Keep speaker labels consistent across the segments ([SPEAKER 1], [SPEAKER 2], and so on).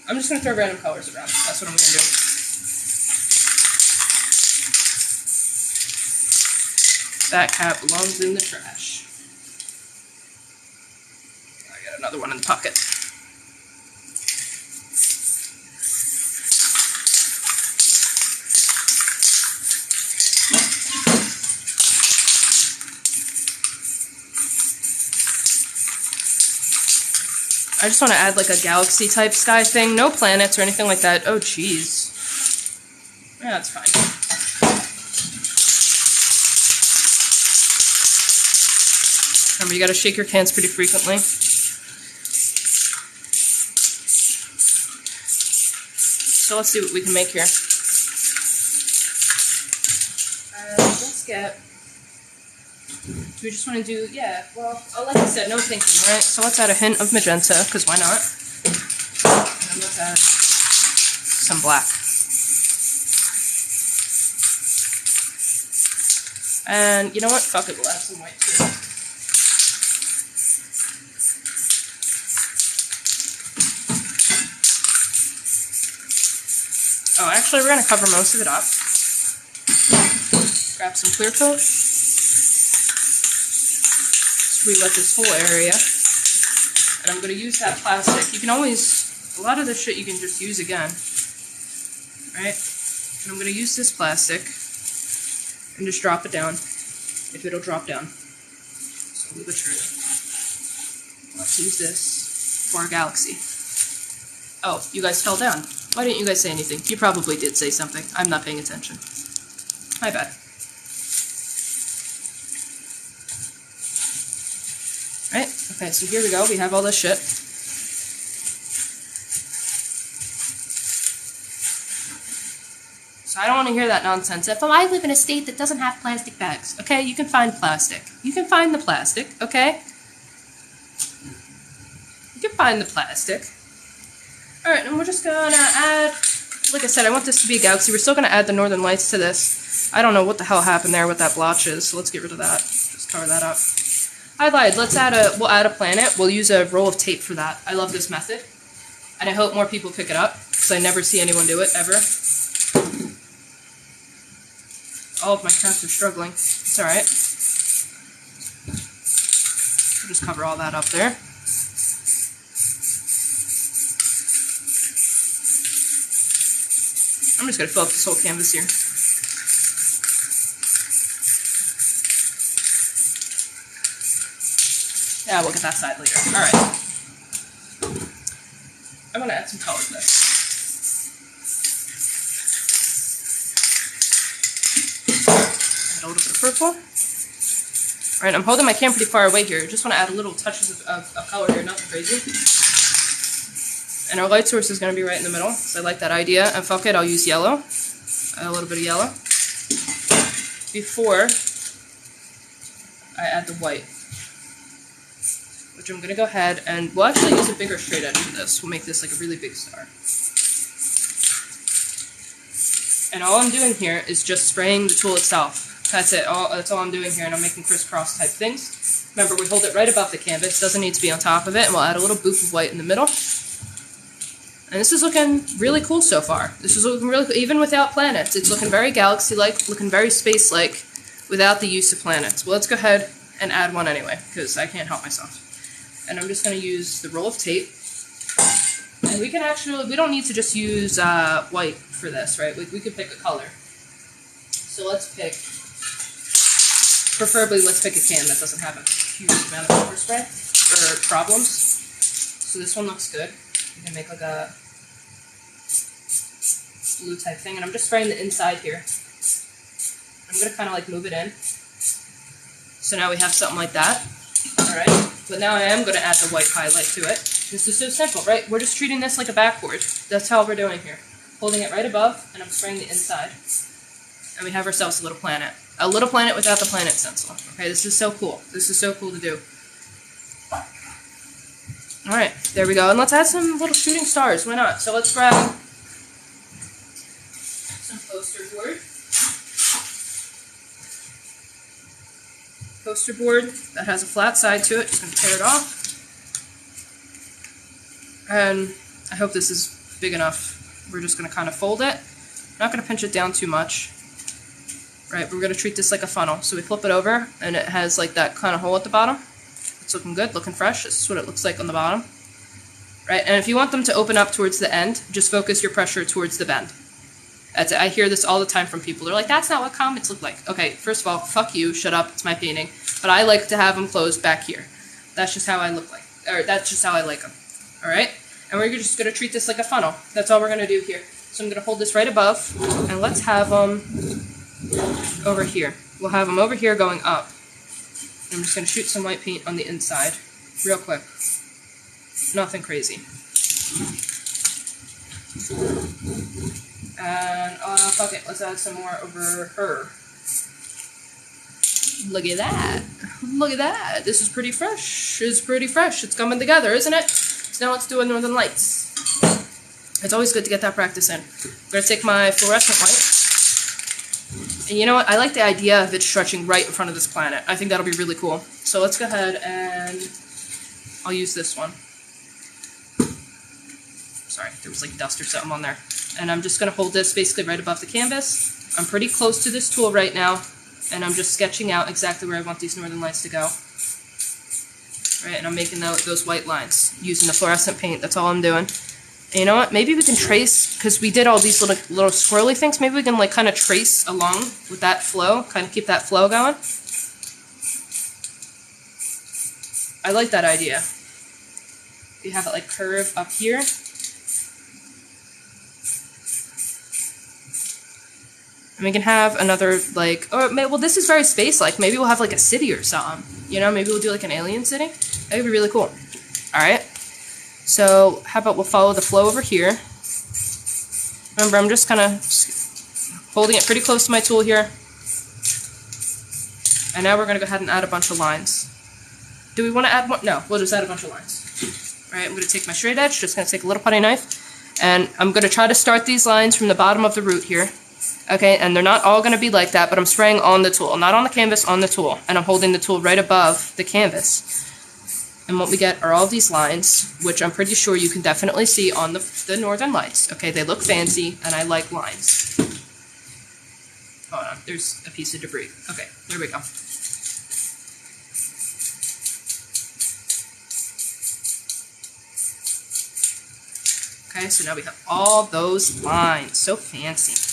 [SPEAKER 1] I'm just going to throw random colors around. That's what I'm going to do. That cat belongs in the trash. I got another one in the pocket. I just want to add like a galaxy type sky thing. No planets or anything like that. Oh, jeez. Yeah, that's fine. Remember, you gotta shake your cans pretty frequently. So let's see what we can make here. Let's get... Do we just want to do, yeah, well, like I said, no thinking, right? So let's add a hint of magenta, because why not? And then let's add some black. And you know what? Fuck it, we'll add some white too. Oh, actually, we're going to cover most of it up. Grab some clear coat. Re-wet this whole area, and I'm going to use that plastic. You can always, a lot of this shit you can just use again, right? And I'm going to use this plastic and just drop it down, if it'll drop down. Slowly but surely. Let's use this for our galaxy. Oh, you guys fell down. Why didn't you guys say anything? You probably did say something. I'm not paying attention. My bad. Right? Okay, so here we go. We have all this shit. So I don't want to hear that nonsense. If I live in a state that doesn't have plastic bags, okay? You can find plastic. You can find the plastic, okay? You can find the plastic. Alright, and we're just gonna add, like I said, I want this to be a galaxy. We're still gonna add the northern lights to this. I don't know what the hell happened there with that blotch is, so let's get rid of that. Just cover that up. I lied. We'll add a planet. We'll use a roll of tape for that. I love this method. And I hope more people pick it up, because I never see anyone do it, ever. All of my cats are struggling. It's alright. We'll just cover all that up there. I'm just going to fill up this whole canvas here. Yeah, we'll get that side later. Alright. I'm going to add some color to this. Add a little bit of purple. Alright, I'm holding my camera pretty far away here. Just want to add a little touches of color here, nothing crazy. And our light source is going to be right in the middle, because I like that idea. And fuck it, I'll use yellow. Add a little bit of yellow. Before I add the white. Which I'm going to go ahead and we'll actually use a bigger straight edge for this. We'll make this like a really big star. And all I'm doing here is just spraying the tool itself. That's it. That's all I'm doing here, and I'm making crisscross type things. Remember, we hold it right above the canvas. Doesn't need to be on top of it. And we'll add a little boop of white in the middle. And this is looking really cool so far. This is looking really cool. Even without planets, it's looking very galaxy-like, looking very space-like without the use of planets. Well, let's go ahead and add one anyway, because I can't help myself. And I'm just going to use the roll of tape. And we can actually, we don't need to just use white for this, right? We could pick a color. So let's pick, preferably let's pick a can that doesn't have a huge amount of overspray or problems. So this one looks good. We can make like a blue type thing. And I'm just spraying the inside here. I'm going to kind of like move it in. So now we have something like that. Alright. But now I am going to add the white highlight to it. This is so simple, right? We're just treating this like a backboard. That's how we're doing here. Holding it right above, and I'm spraying the inside. And we have ourselves a little planet. A little planet without the planet stencil. Okay, this is so cool. This is so cool to do. Alright, there we go. And let's add some little shooting stars. Why not? So let's grab some poster board. Poster board that has a flat side to it. Just going to tear it off. And I hope this is big enough. We're just going to kind of fold it. Not going to pinch it down too much. Right, we're going to treat this like a funnel. So we flip it over, and it has like that kind of hole at the bottom. It's looking good, looking fresh. This is what it looks like on the bottom. Right, and if you want them to open up towards the end, just focus your pressure towards the bend. That's it. I hear this all the time from people. They're like, that's not what comets look like. Okay, first of all, fuck you, shut up, it's my painting. But I like to have them closed back here. That's just how I look like, or that's just how I like them. All right, and we're just going to treat this like a funnel. That's all we're going to do here. So I'm going to hold this right above, and let's have them over here. We'll have them over here going up. I'm just going to shoot some white paint on the inside real quick. Nothing crazy. And, fuck it, let's add some more over her. Look at that. Look at that. This is pretty fresh. It's pretty fresh. It's coming together, isn't it? So now let's do a Northern Lights. It's always good to get that practice in. I'm going to take my fluorescent white. And you know what? I like the idea of it stretching right in front of this planet. I think that'll be really cool. So let's go ahead and I'll use this one. Sorry, there was like dust or something on there. And I'm just going to hold this basically right above the canvas. I'm pretty close to this tool right now. And I'm just sketching out exactly where I want these Northern Lights to go. Right, and I'm making those white lines using the fluorescent paint. That's all I'm doing. And you know what? Maybe we can trace, because we did all these little swirly things, maybe we can like kind of trace along with that flow, kind of keep that flow going. I like that idea. You have it like curve up here. And we can have another, like, or well, this is very space-like. Maybe we'll have like a city or something. You know, maybe we'll do like an alien city. That would be really cool. All right. So how about we'll follow the flow over here. Remember, I'm just kind of holding it pretty close to my tool here. And now we're going to go ahead and add a bunch of lines. Do we want to add more? No, we'll just add a bunch of lines. All right, I'm going to take my straight edge, just going to take a little putty knife, and I'm going to try to start these lines from the bottom of the root here. Okay, and they're not all going to be like that, but I'm spraying on the tool, not on the canvas, on the tool. And I'm holding the tool right above the canvas. And what we get are all these lines, which I'm pretty sure you can definitely see on the Northern Lights. Okay, they look fancy, and I like lines. Hold on, there's a piece of debris. Okay, there we go. Okay, so now we have all those lines. So fancy.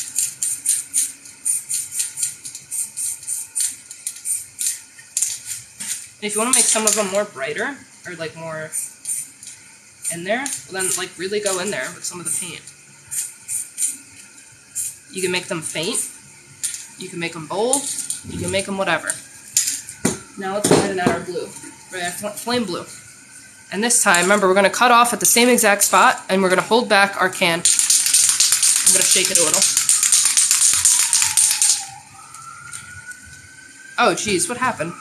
[SPEAKER 1] And if you want to make some of them more brighter, or like more in there, well then like really go in there with some of the paint. You can make them faint, you can make them bold, you can make them whatever. Now let's go ahead and add our blue, right, flame blue. And this time, remember, we're going to cut off at the same exact spot, and we're going to hold back our can. I'm going to shake it a little. Oh geez, what happened?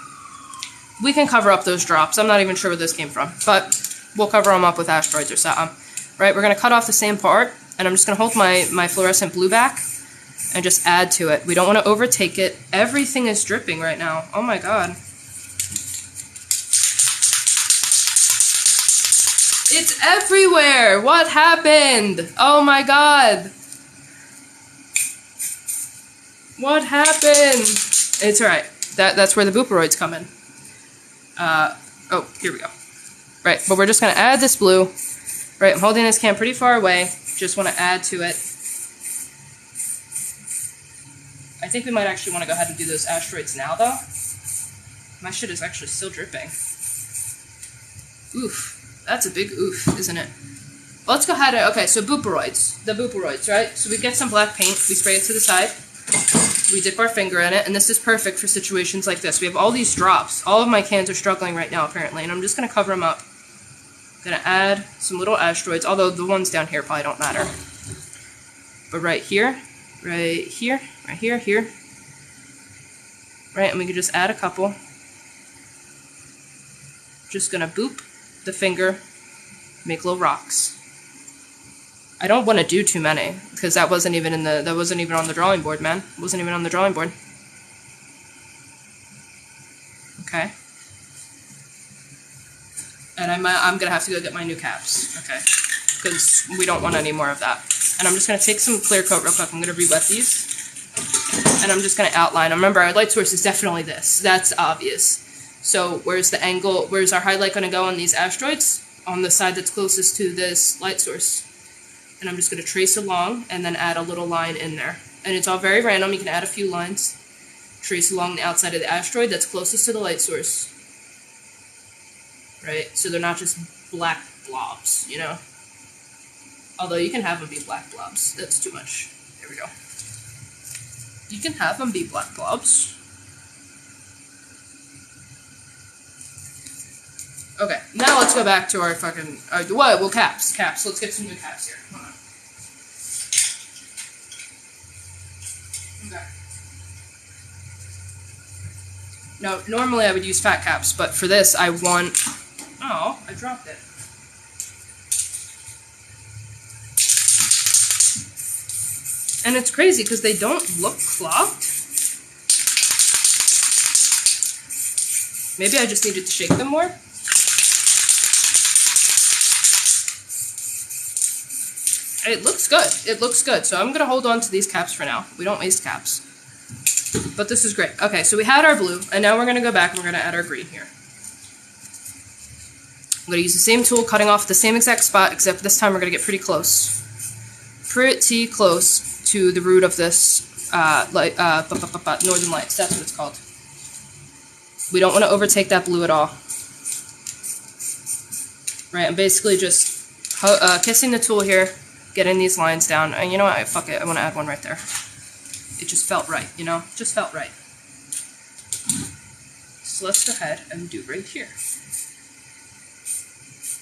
[SPEAKER 1] We can cover up those drops. I'm not even sure where this came from, but we'll cover them up with asteroids or something. Right, we're going to cut off the same part, and I'm just going to hold my fluorescent blue back and just add to it. We don't want to overtake it. Everything is dripping right now. Oh my god. It's everywhere! What happened? Oh my god. What happened? It's alright. That's where the booperoids come in. Oh, here we go. Right, but we're just going to add this blue. Right, I'm holding this can pretty far away. Just want to add to it. I think we might actually want to go ahead and do those asteroids now, though. My shit is actually still dripping. Oof. That's a big oof, isn't it? Well, let's go ahead and... Okay, so booperoids. The booperoids, right? So we get some black paint. We spray it to the side. We dip our finger in it, and this is perfect for situations like this. We have all these drops. All of my cans are struggling right now, apparently, and I'm just going to cover them up. I'm going to add some little asteroids, although the ones down here probably don't matter. But right here, right here, right here, here. Right, and we can just add a couple. Just going to boop the finger, make little rocks. I don't want to do too many, because that wasn't even on the drawing board, man. It wasn't even on the drawing board. Okay. And I'm gonna have to go get my new caps. Okay. because we don't want any more of that. And I'm just going to take some clear coat real quick. I'm going to re-wet these. And I'm just going to outline. Remember, our light source is definitely this. That's obvious. So where's the angle, where's our highlight going to go on these asteroids? On the side that's closest to this light source. And I'm just going to trace along and then add a little line in there. And it's all very random. You can add a few lines. Trace along the outside of the asteroid that's closest to the light source. Right? So they're not just black blobs, you know? Although you can have them be black blobs. That's too much. Here we go. You can have them be black blobs. Okay, now let's go back to our fucking... well, caps. Caps. Let's get some good caps here. Hold on. Okay. Now, normally I would use fat caps, but for this I want... Oh, I dropped it. And it's crazy because they don't look clogged. Maybe I just needed to shake them more. It looks good. It looks good. So I'm going to hold on to these caps for now. We don't waste caps. But this is great. Okay, so we had our blue, and now we're going to go back and we're going to add our green here. I'm going to use the same tool, cutting off the same exact spot, except this time we're going to get pretty close. Pretty close to the root of this northern lights. That's what it's called. We don't want to overtake that blue at all. Right, I'm basically just kissing the tool here, getting these lines down. And you know what? Fuck it. I want to add one right there. It just felt right, you know? Just felt right. So let's go ahead and do right here.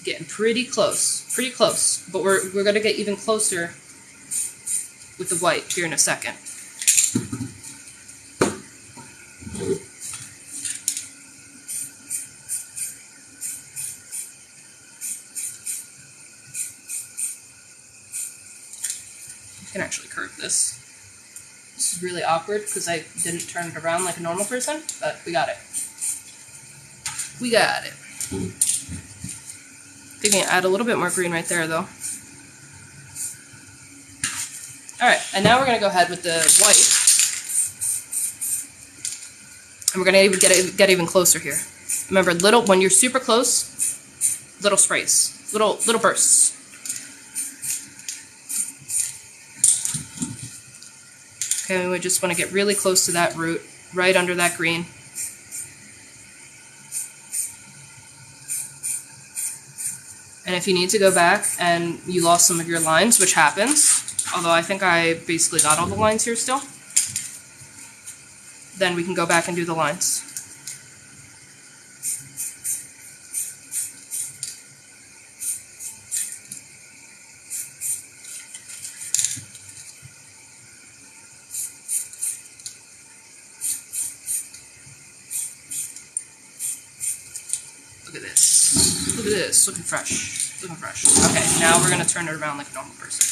[SPEAKER 1] Getting pretty close. Pretty close. But we're going to get even closer with the white here in a second. I can actually curve this. This is really awkward because I didn't turn it around like a normal person, but we got it. We got it. I think I can add a little bit more green right there, though. Alright, and now we're going to go ahead with the white. And we're going to get even closer here. Remember, when you're super close, little sprays. Little bursts. Okay, we just want to get really close to that root, right under that green. And if you need to go back and you lost some of your lines, which happens, although I think I basically got all the lines here still, then we can go back and do the lines. Look at this. Look at this. Looking fresh. Looking fresh. Okay, now we're going to turn it around like a normal person.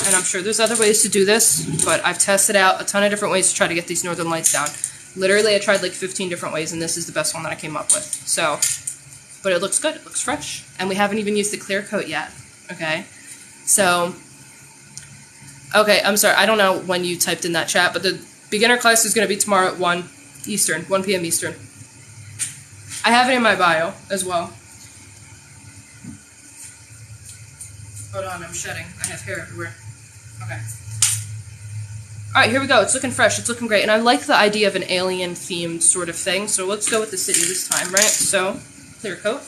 [SPEAKER 1] And I'm sure there's other ways to do this, but I've tested out a ton of different ways to try to get these northern lights down. Literally, I tried like 15 different ways, and this is the best one that I came up with. So, but it looks good. It looks fresh. And we haven't even used the clear coat yet. Okay? So, okay, I'm sorry. I don't know when you typed in that chat, but the beginner class is going to be tomorrow at 1 Eastern, 1 p.m. Eastern. I have it in my bio as well. Hold on, I'm shedding. I have hair everywhere. Okay. Alright, here we go. It's looking fresh. It's looking great. And I like the idea of an alien-themed sort of thing. So let's go with the city this time, right? So, clear coat.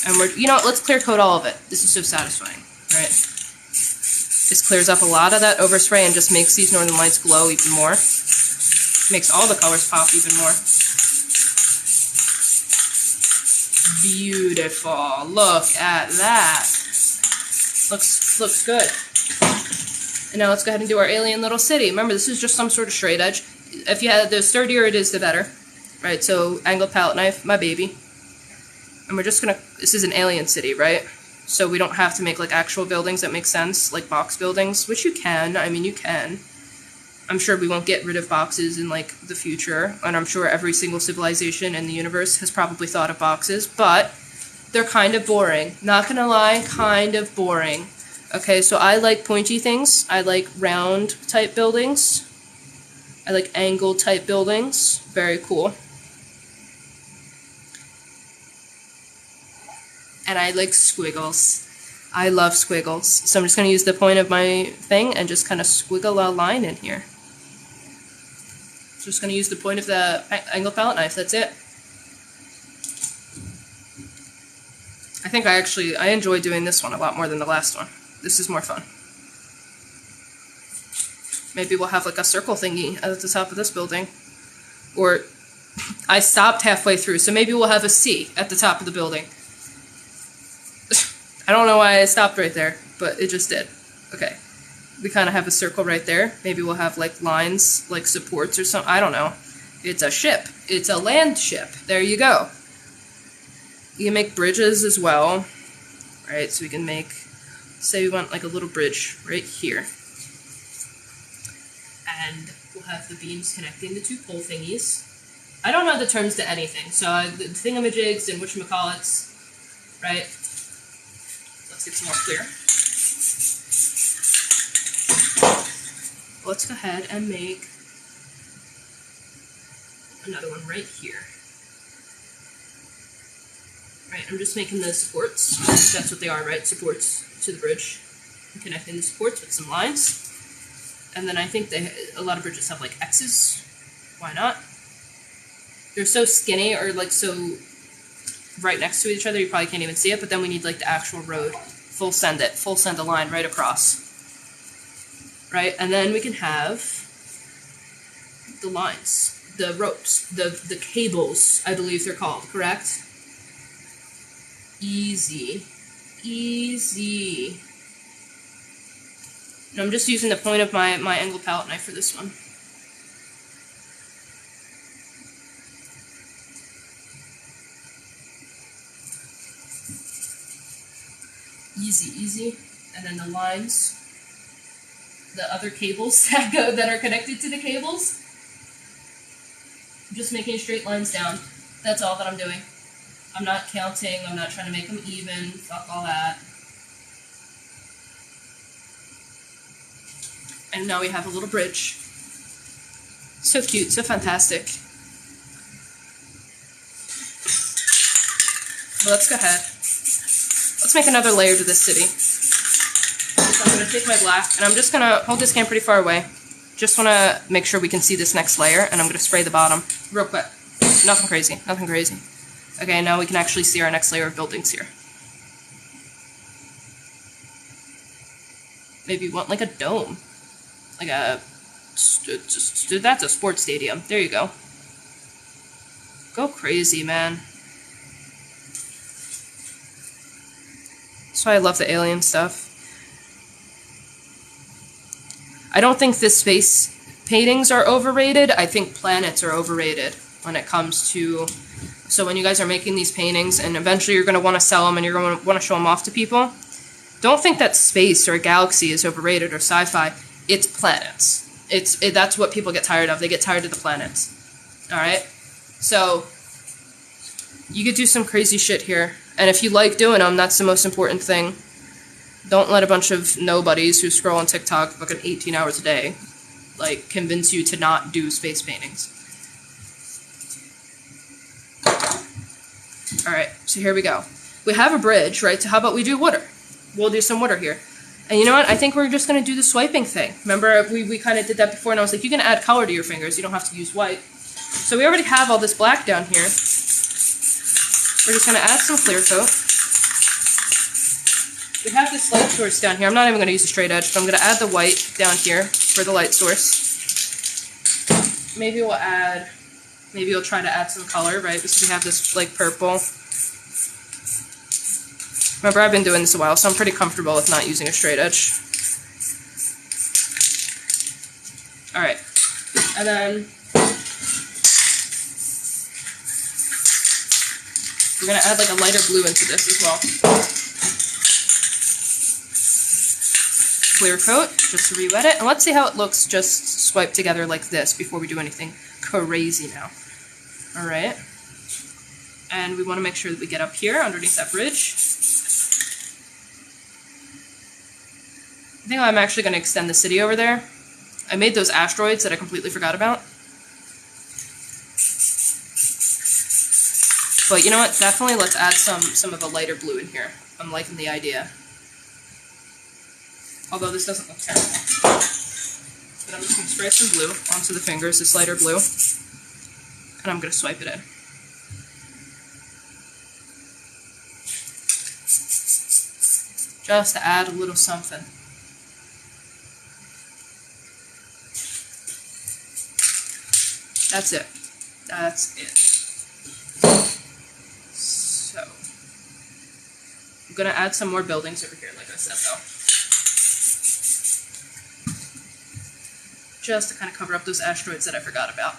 [SPEAKER 1] And you know what? Let's clear coat all of it. This is so satisfying, right? This clears up a lot of that overspray and just makes these northern lights glow even more. Makes all the colors pop even more. Beautiful. Look at that. Looks good. And now let's go ahead and do our alien little city. Remember, this is just some sort of straight edge. If you had the sturdier it is, the better. Right, so angled palette knife, my baby. And we're just gonna, this is an alien city, right? So we don't have to make like actual buildings that make sense, like box buildings, which you can, I mean you can. I'm sure we won't get rid of boxes in like the future, and I'm sure every single civilization in the universe has probably thought of boxes, but they're kind of boring. Not gonna lie, kind of boring. Okay, so I like pointy things. I like round type buildings. I like angle type buildings. Very cool. And I like squiggles. I love squiggles. So I'm just gonna use the point of my thing and just kind of squiggle a line in here. Just gonna use the point of the angle palette knife, that's it. I think I enjoy doing this one a lot more than the last one. This is more fun. Maybe we'll have like a circle thingy at the top of this building. Or, I stopped halfway through, so maybe we'll have a C at the top of the building. I don't know why I stopped right there, but it just did. Okay. We kind of have a circle right there. Maybe we'll have like lines, like supports or something. I don't know. It's a ship. It's a land ship. There you go. You can make bridges as well. Right, so we can make, say we want like a little bridge right here. And we'll have the beams connecting the two pole thingies. I don't know the terms to anything, so the thingamajigs and whatchamacallits, right? Let's get some more clear. Let's go ahead and make another one right here. Right, I'm just making the supports. That's what they are, right? Supports to the bridge. I'm connecting the supports with some lines. And then I think a lot of bridges have like X's. Why not? They're so skinny or like so right next to each other, you probably can't even see it, but then we need like the actual road. Full send a line right across. Right, and then we can have the lines, the ropes, the cables, I believe they're called, correct? Easy. Easy. And I'm just using the point of my angle palette knife for this one. Easy. And then the lines, the other cables that are connected to the cables. I'm just making straight lines down. That's all that I'm doing. I'm not counting, I'm not trying to make them even, fuck all that. And now we have a little bridge. So cute, so fantastic. So let's go ahead. Let's make another layer to this city. So I'm going to take my black, and I'm just going to hold this can pretty far away. Just want to make sure we can see this next layer, and I'm going to spray the bottom real quick. Nothing crazy, nothing crazy. Okay, now we can actually see our next layer of buildings here. Maybe you want like a dome. Like a... that's a sports stadium. There you go. Go crazy, man. That's why I love the alien stuff. I don't think the space paintings are overrated. I think planets are overrated when it comes to... So when you guys are making these paintings, and eventually you're going to want to sell them and you're going to want to show them off to people, don't think that space or a galaxy is overrated or sci-fi. It's planets. That's what people get tired of. They get tired of the planets. Alright? So, you could do some crazy shit here. And if you like doing them, that's the most important thing. Don't let a bunch of nobodies who scroll on TikTok fucking 18 hours a day, like, convince you to not do space paintings. Alright, so here we go. We have a bridge, right? So how about we do water? We'll do some water here. And you know what? I think we're just going to do the swiping thing. Remember, we kind of did that before, and I was like, you can add color to your fingers. You don't have to use white. So we already have all this black down here. We're just going to add some clear coat. We have this light source down here. I'm not even going to use a straight edge, but I'm going to add the white down here for the light source. Maybe we'll try to add some color, right? Because we have this, like, purple. Remember, I've been doing this a while, so I'm pretty comfortable with not using a straight edge. Alright. And then we're going to add, like, a lighter blue into this as well. Clear coat, just to re-wet it. And let's see how it looks just swipe together like this before we do anything crazy now. Alright. And we want to make sure that we get up here underneath that bridge. I think I'm actually going to extend the city over there. I made those asteroids that I completely forgot about. But you know what? Definitely let's add some of the lighter blue in here. I'm liking the idea. Although this doesn't look terrible. But I'm just going to spray some blue onto the fingers, this lighter blue. And I'm going to swipe it in. Just to add a little something. That's it. That's it. So, I'm going to add some more buildings over here, like I said, though. Just to kind of cover up those asteroids that I forgot about.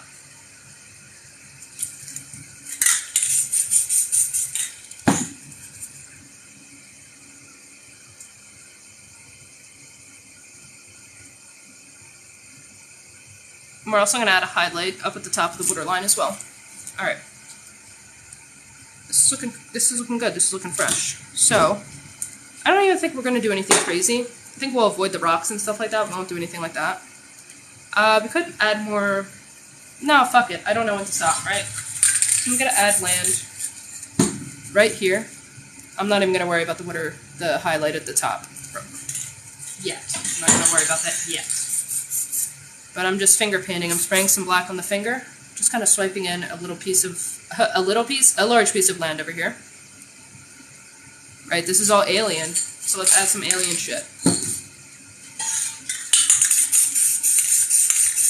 [SPEAKER 1] And we're also going to add a highlight up at the top of the water line as well. Alright. This is looking good. This is looking fresh. So, I don't even think we're going to do anything crazy. I think we'll avoid the rocks and stuff like that. We won't do anything like that. We could add more... No, fuck it. I don't know when to stop, right? So I'm going to add land right here. I'm not even going to worry about the highlight at the top. Yet. I'm not going to worry about that yet. But I'm just finger painting. I'm spraying some black on the finger. Just kind of swiping in a large piece of land over here. Right, this is all alien. So let's add some alien shit.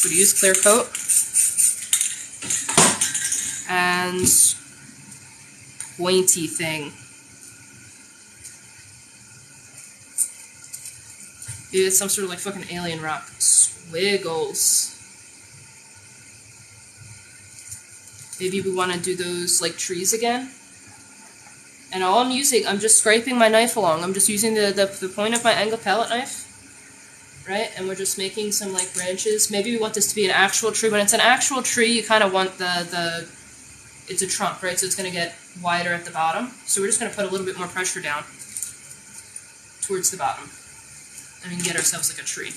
[SPEAKER 1] Would use clear coat. And pointy thing. Maybe it's some sort of like fucking alien rock. Squiggles. Maybe we want to do those like trees again. And all I'm using, I'm just scraping my knife along. I'm just using the point of my angle palette knife. Right? And we're just making some like branches. Maybe we want this to be an actual tree. When it's an actual tree, you kind of want it's a trunk, right? So it's going to get wider at the bottom. So we're just going to put a little bit more pressure down towards the bottom. And we can get ourselves like a tree.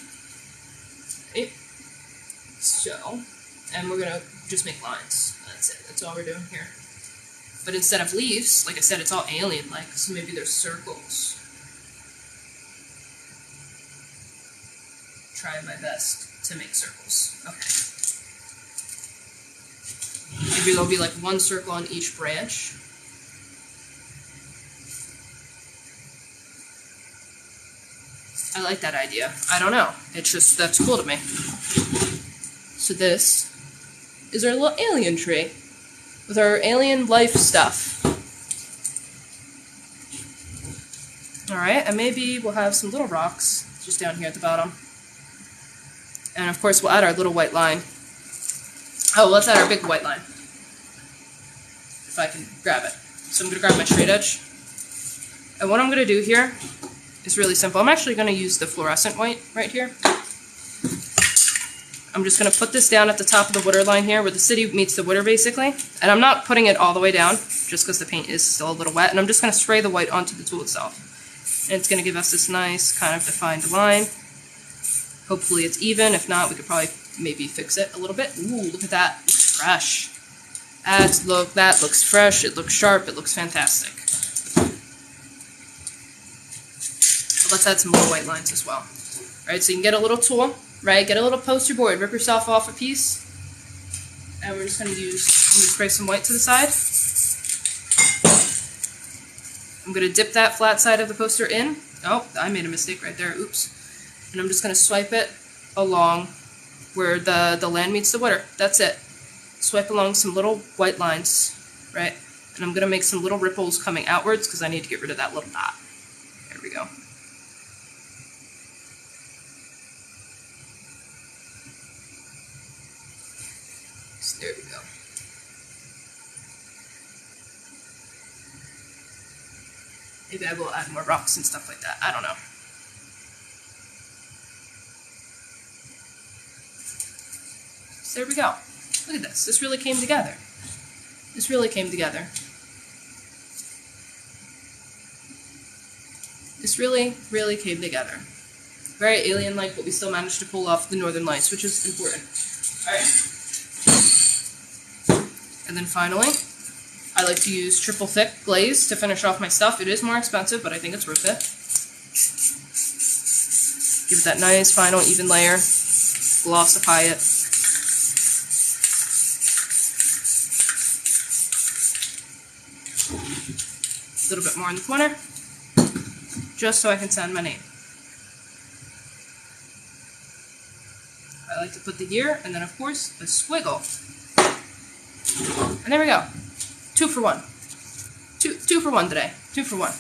[SPEAKER 1] Right? So, and we're going to just make lines. That's it. That's all we're doing here. But instead of leaves, like I said, it's all alien-like. So maybe there's circles. Try my best to make circles. Okay. Maybe there'll be like one circle on each branch. I like that idea. I don't know. It's just, that's cool to me. So this is our little alien tree with our alien life stuff. Alright, and maybe we'll have some little rocks just down here at the bottom. And of course we'll add our little white line. Oh, let's add our big white line. If I can grab it. So I'm going to grab my straight edge. And what I'm going to do here is really simple. I'm actually going to use the fluorescent white right here. I'm just going to put this down at the top of the water line here, where the city meets the water, basically. And I'm not putting it all the way down, just because the paint is still a little wet. And I'm just going to spray the white onto the tool itself. And it's going to give us this nice, kind of defined line. Hopefully it's even. If not, we could probably maybe fix it a little bit. Ooh, look at that. It looks fresh. That looks fresh. It looks sharp. It looks fantastic. Let's add some more white lines as well. Alright, so you can get a little tool, right? Get a little poster board, rip yourself off a piece. And we're just going to spray some white to the side. I'm going to dip that flat side of the poster in. Oh, I made a mistake right there. Oops. And I'm just going to swipe it along where the land meets the water. That's it. Swipe along some little white lines, right? And I'm going to make some little ripples coming outwards because I need to get rid of that little dot. There we go. So there we go. Maybe I will add more rocks and stuff like that. I don't know. So there we go. Look at this. This really came together. This really came together. This really, really came together. Very alien-like, but we still managed to pull off the northern lights, which is important. Alright. And then finally, I like to use triple thick glaze to finish off my stuff. It is more expensive, but I think it's worth it. Give it that nice, final, even layer. Glossify it. A little bit more in the corner, just so I can send my name. I like to put the year, and then of course, a squiggle. And there we go. 2 for 1. Two for one today. 2 for 1.